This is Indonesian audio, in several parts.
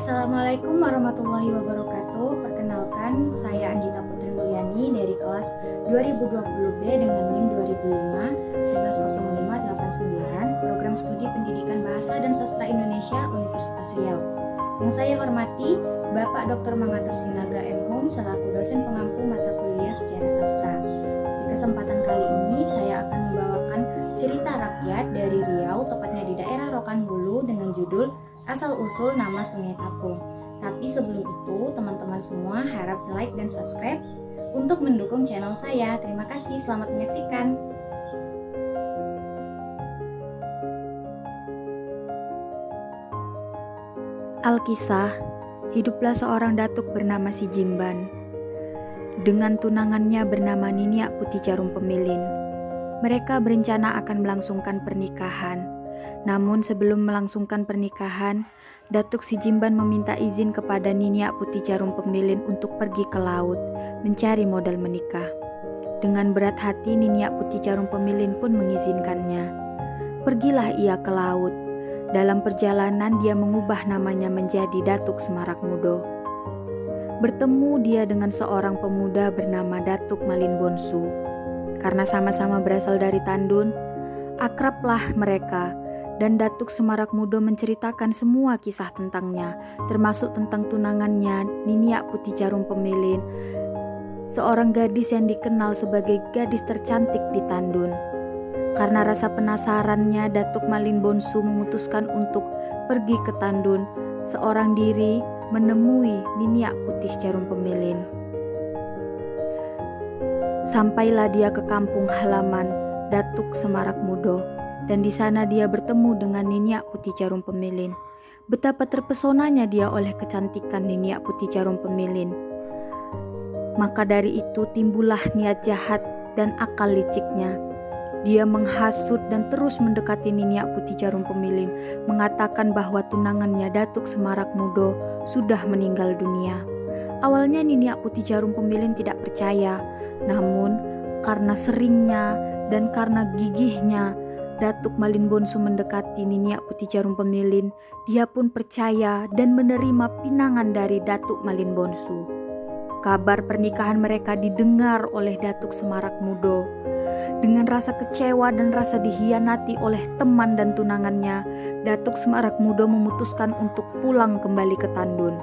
Assalamualaikum warahmatullahi wabarakatuh. Perkenalkan, saya Anggita Putri Mulyani dari kelas 2020B dengan NIM 2005 110589, Program Studi Pendidikan Bahasa dan Sastra Indonesia Universitas Riau. Yang saya hormati Bapak Dr. Mangatur Sinaga M.Hum selaku dosen pengampu mata kuliah sejarah sastra. Di kesempatan kali ini saya akan membawakan cerita rakyat dari Riau, tepatnya di daerah Rokan Hulu dengan judul Asal-usul nama Sungai Tapung. Tapi sebelum itu, teman-teman semua harap like dan subscribe untuk mendukung channel saya. Terima kasih, selamat menyaksikan. Alkisah, hiduplah seorang datuk bernama Si Jimban dengan tunangannya bernama Niniak Putih Jarum Pemilin. Mereka berencana akan melangsungkan pernikahan. Namun sebelum melangsungkan pernikahan, Datuk Si Jimban meminta izin kepada Niniak Putih Jarum Pemilin untuk pergi ke laut mencari modal menikah. Dengan berat hati Niniak Putih Jarum Pemilin pun mengizinkannya. Pergilah ia ke laut. Dalam perjalanan dia mengubah namanya menjadi Datuk Semarak Mudo. Bertemu dia dengan seorang pemuda bernama Datuk Malin Bonsu. Karena sama-sama berasal dari Tandun, akrablah mereka. Dan Datuk Semarak Mudo menceritakan semua kisah tentangnya, termasuk tentang tunangannya Niniak Putih Jarum Pemilin, seorang gadis yang dikenal sebagai gadis tercantik di Tandun. Karena rasa penasarannya, Datuk Malin Bonsu memutuskan untuk pergi ke Tandun seorang diri menemui Niniak Putih Jarum Pemilin. Sampailah dia ke kampung halaman Datuk Semarak Mudo. Dan di sana dia bertemu dengan Niniak Putih Jarum Pemilin. Betapa terpesonanya dia oleh kecantikan Niniak Putih Jarum Pemilin. Maka dari itu timbullah niat jahat dan akal liciknya. Dia menghasut dan terus mendekati Niniak Putih Jarum Pemilin, mengatakan bahwa tunangannya Datuk Semarak Mudo sudah meninggal dunia. Awalnya Niniak Putih Jarum Pemilin tidak percaya, namun karena seringnya dan karena gigihnya Datuk Malin Bonsu mendekati Niniak Putih Jarum Pemilin, dia pun percaya dan menerima pinangan dari Datuk Malin Bonsu. Kabar pernikahan mereka didengar oleh Datuk Semarak Mudo. Dengan rasa kecewa dan rasa dikhianati oleh teman dan tunangannya, Datuk Semarak Mudo memutuskan untuk pulang kembali ke Tandun.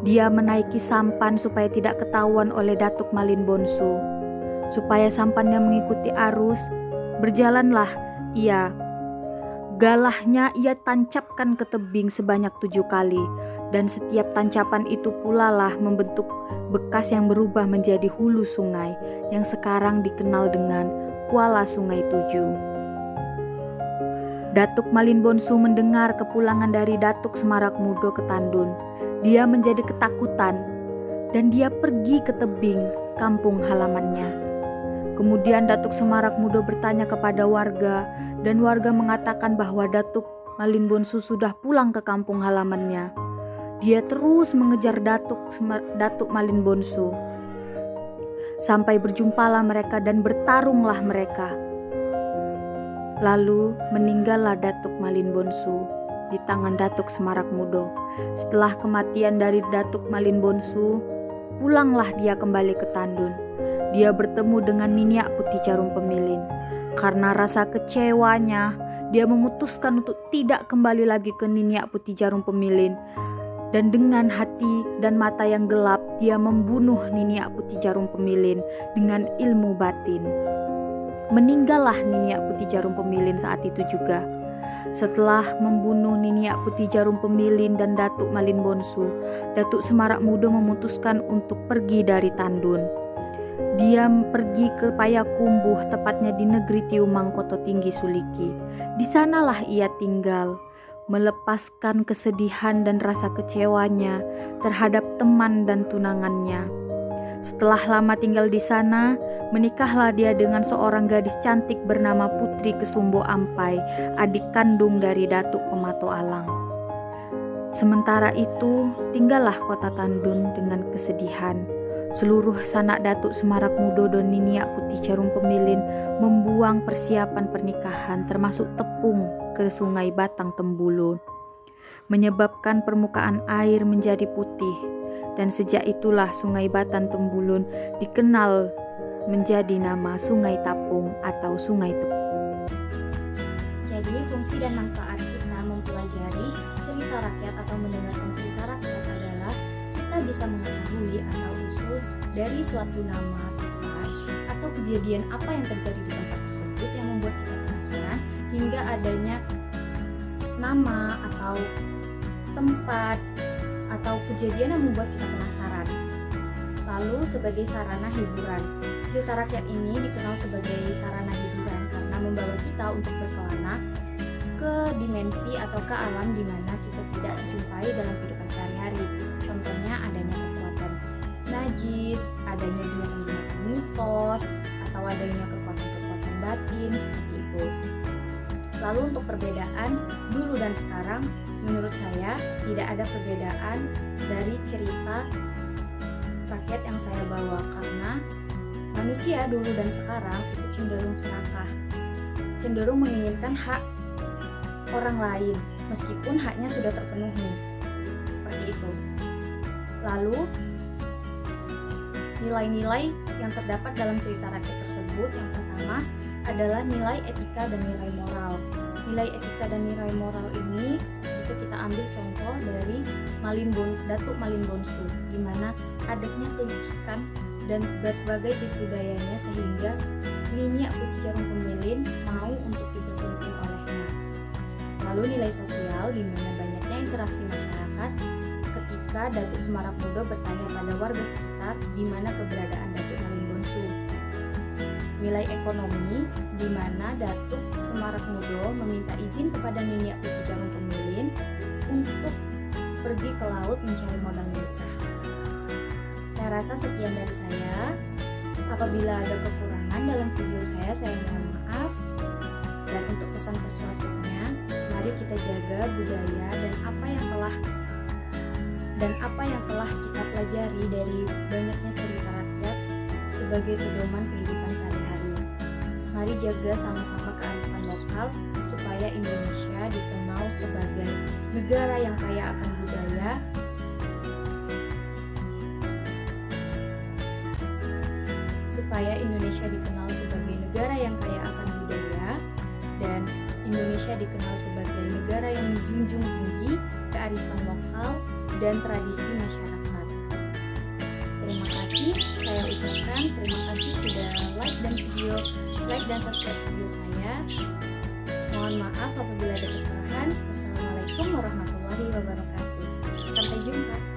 Dia menaiki sampan supaya tidak ketahuan oleh Datuk Malin Bonsu. Supaya sampannya mengikuti arus, berjalanlah ia. Galahnya ia tancapkan ke tebing sebanyak 7 kali, dan setiap tancapan itu pula lah membentuk bekas yang berubah menjadi hulu sungai yang sekarang dikenal dengan Kuala Sungai Tujuh. Datuk Malin Bonsu mendengar kepulangan dari Datuk Semarak Mudo ke Tandun. Dia menjadi ketakutan dan dia pergi ke tebing kampung halamannya. Kemudian Datuk Semarak Mudo bertanya kepada warga, dan warga mengatakan bahwa Datuk Malin Bonsu sudah pulang ke kampung halamannya. Dia terus mengejar Datuk Malin Bonsu. Sampai berjumpalah mereka dan bertarunglah mereka. Lalu meninggallah Datuk Malin Bonsu di tangan Datuk Semarak Mudo. Setelah kematian dari Datuk Malin Bonsu, pulanglah dia kembali ke Tandun. Dia bertemu dengan Niniak Putih Jarum Pemilin. Karena rasa kecewanya, dia memutuskan untuk tidak kembali lagi ke Niniak Putih Jarum Pemilin. Dan dengan hati dan mata yang gelap, dia membunuh Niniak Putih Jarum Pemilin dengan ilmu batin. Meninggallah Niniak Putih Jarum Pemilin saat itu juga. Setelah membunuh Niniak Putih Jarum Pemilin dan Datuk Malin Bonsu, Datuk Semarak Mudo memutuskan untuk pergi dari Tandun. Dia pergi ke Payakumbuh, tepatnya di negeri Tiumang, Koto Tinggi Suliki. Di sanalah ia tinggal, melepaskan kesedihan dan rasa kecewanya terhadap teman dan tunangannya. Setelah lama tinggal di sana, menikahlah dia dengan seorang gadis cantik bernama Putri Kesumbo Ampai, adik kandung dari Datuk Pemato Alang. Sementara itu, tinggallah kota Tandun dengan kesedihan. Seluruh sanak Datuk Semarak Mudo dan Niniak Putih Jarum Pemilin membuang persiapan pernikahan termasuk tepung ke Sungai Batang Tembulu. menyebabkan permukaan air menjadi putih. Dan sejak itulah Sungai Batan Tembulun dikenal menjadi nama Sungai Tapung atau Sungai Tepung. Jadi fungsi dan manfaat kita mempelajari cerita rakyat atau mendengarkan cerita rakyat adalah kita bisa mengetahui asal-usul dari suatu nama tempat atau kejadian apa yang terjadi di tempat tersebut yang membuat kita penasaran hingga adanya nama atau tempat atau kejadian yang membuat kita penasaran. Lalu sebagai sarana hiburan, cerita rakyat ini dikenal sebagai sarana hiburan karena membawa kita untuk berkelana ke dimensi atau ke alam di mana kita tidak jumpai dalam kehidupan sehari-hari. Contohnya adanya kekuatan najis, adanya binatang-binatang mitos, atau adanya kekuatan-kekuatan batin seperti itu. Lalu untuk perbedaan dulu dan sekarang, menurut saya tidak ada perbedaan dari cerita rakyat yang saya bawa karena manusia dulu dan sekarang itu cenderung serakah, cenderung menginginkan hak orang lain meskipun haknya sudah terpenuhi, seperti itu. Lalu nilai-nilai yang terdapat dalam cerita rakyat tersebut yang pertama adalah nilai etika dan nilai moral. Nilai etika dan nilai moral ini bisa kita ambil contoh dari Datuk Malin Bonsu, di mana adatnya kelicikan dan berbagai tipu dayanya sehingga Niniak Putih Jarum Pemilin mau untuk dipersunting olehnya. Lalu nilai sosial, di mana banyaknya interaksi masyarakat ketika Datuk Semarak Mudo bertanya pada warga sekitar di mana keberadaan Datuk Malin Bonsu. Nilai ekonomi, di mana Datuk Semarak Mudo meminta izin kepada Niniak Putih Jarum Pemilin untuk pergi ke laut mencari modal menikah. Saya rasa sekian dari saya. Apabila ada kekurangan dalam video saya mohon maaf. Dan untuk pesan persuasifnya, mari kita jaga budaya dan apa yang telah kita pelajari dari banyaknya cerita rakyat sebagai pedoman kehidupan sehari-hari. Mari jaga sama-sama kearifan lokal supaya Indonesia dikenal sebagai negara yang kaya akan budaya, dan Indonesia dikenal sebagai negara yang menjunjung tinggi kearifan lokal dan tradisi masyarakat. Terima kasih saya ucapkan, terima kasih sudah like dan subscribe video saya. Mohon maaf apabila ada kesalahan. Wassalamualaikum warahmatullahi wabarakatuh. Sampai jumpa.